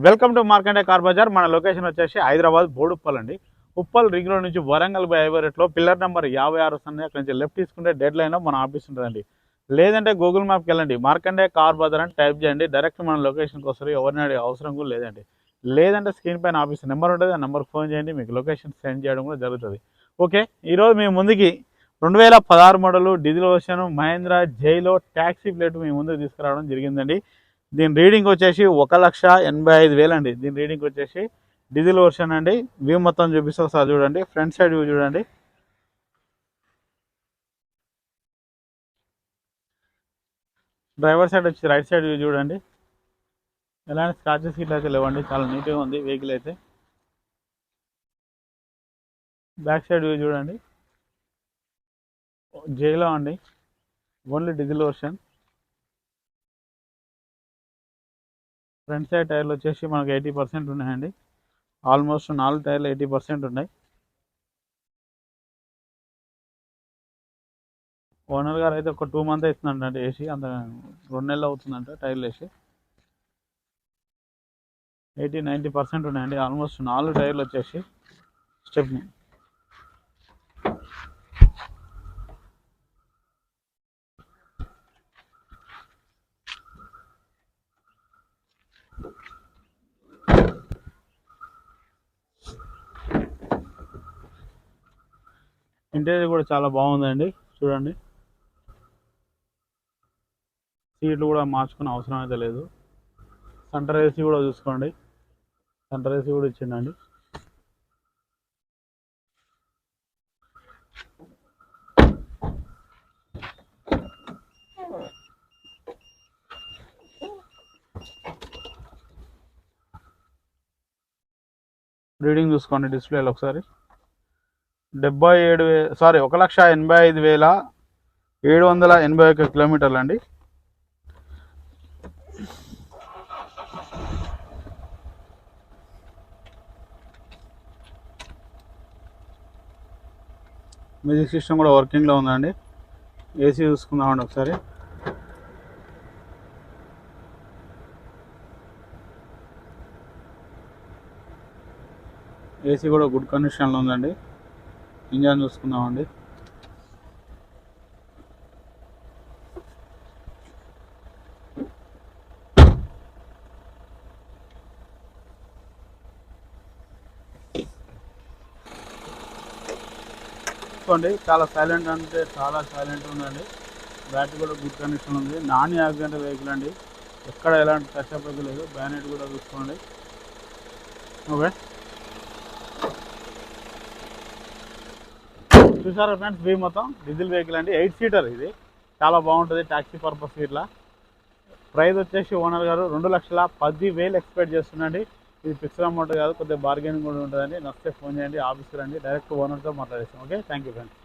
Welcome to Markande car bazaar. మన location వచ్చేసి హైదరాబాద్ బోడుప్పల్ అండి. ఉప్పల్ రింగ్ రోడ్ నుంచి వరంగల్ బై హైవే రోడ్లో పిల్లర్ నెంబర్ 56 వస్తుంది. అక్కడ నుంచి లెఫ్ట్ తీసుకుంటే డెడ్ లైన్లో మన ఆఫీస్ ఉంటుందండి. లేదంటే గూగుల్ మ్యాప్కి వెళ్ళండి, మార్కండే కార్ బజార్ అని టైప్ చేయండి, డైరెక్ట్ మన లొకేషన్కి వస్తారు. ఎవరిని అడిగే అవసరం కూడా లేదండి. లేదంటే స్క్రీన్ పైన ఆఫీస్ నెంబర్ ఉంటుంది, ఆ నెంబర్కి ఫోన్ చేయండి, మీకు లొకేషన్ సెండ్ చేయడం కూడా జరుగుతుంది. ఓకే, ఈరోజు మేము ముందుకి 2016 model diesel version Mahindra Xylo taxi plate మీ ముందుకు తీసుకురావడం జరిగిందండి. దీని రీడింగ్ వచ్చేసి 1,85,000 అండి. దీని రీడింగ్ వచ్చేసి డీజిల్ వర్షన్ అండి. వ్యూ మొత్తం చూపిస్తే ఒకసారి చూడండి. ఫ్రంట్ సైడ్ వ్యూ చూడండి. డ్రైవర్ సైడ్ వచ్చి రైట్ సైడ్ వ్యూ చూడండి. ఎలాంటి స్క్రాచెస్ ఇట్లా అయితే లేవండి, చాలా నీట్గా ఉంది వెహికల్ అయితే. బ్యాక్ సైడ్ వ్యూ చూడండి. జైలో అండి, only diesel version. Front side టైర్లు వచ్చేసి మనకు 80% ఉన్నాయండి. ఆల్మోస్ట్ 4 టైర్లు 80% ఉన్నాయి. ఓనర్ గారు అయితే ఒక 2 మంత్ అవుతుందంట వేసి, అంత 2 నెలలు అవుతుందంట టైర్లు వేసి. 80-90% ఉన్నాయండి. ఆల్మోస్ట్ 4 టైర్లు వచ్చేసి స్టెప్ని. ఇంటీరియర్ కూడా చాలా బాగుందండి, చూడండి. సీట్లు కూడా మార్చుకునే అవసరం అయితే లేదు. సెంటర్ ఏసీ కూడా చూసుకోండి, సెంటర్ ఏసీ కూడా ఇచ్చిండండి. రీడింగ్ చూసుకోండి డిస్ప్లేలో ఒకసారి. 1,85,781 కిలోమీటర్లు అండి. మ్యూజిక్ సిస్టమ్ కూడా వర్కింగ్లో ఉందండి. ఏసీ చూసుకుందామండి ఒకసారి. ఏసీ కూడా గుడ్ కండిషన్లో ఉందండి. ఇంజన్ చూసుకుందామండి. చూసుకోండి, చాలా సైలెంట్ అంటే చాలా సైలెంట్ ఉందండి. బ్యాటరీ కూడా గుడ్ కండిషన్ ఉంది. నాన్ యాక్సిడెంట్ వెహికల్ అండి, ఎక్కడ ఎలాంటి టచ్అప్ అయితే లేదు. బ్యానెట్ కూడా చూసుకోండి. ఓకే, చూసారా ఫ్రెండ్స్, వీ మొత్తం డీజిల్ వెహికల్ అండి. 8 సీటర్ ఇది, చాలా బాగుంటుంది ట్యాక్సీ పర్పస్ ఇట్లా. ప్రైస్ వచ్చేసి ఓనర్ గారు 2,10,000 ఎక్స్పెక్ట్ చేస్తుందండి. ఇది ఫిక్స్డ్ అమౌంట్ కాదు, కొద్దిగా బార్గెనింగ్ కూడా ఉంటుందండి. నచ్చితే ఫోన్ చేయండి, ఆఫీస్కి రండి, డైరెక్ట్ ఓనర్తో మాట్లాడేస్తాం. Okay, thank you friends.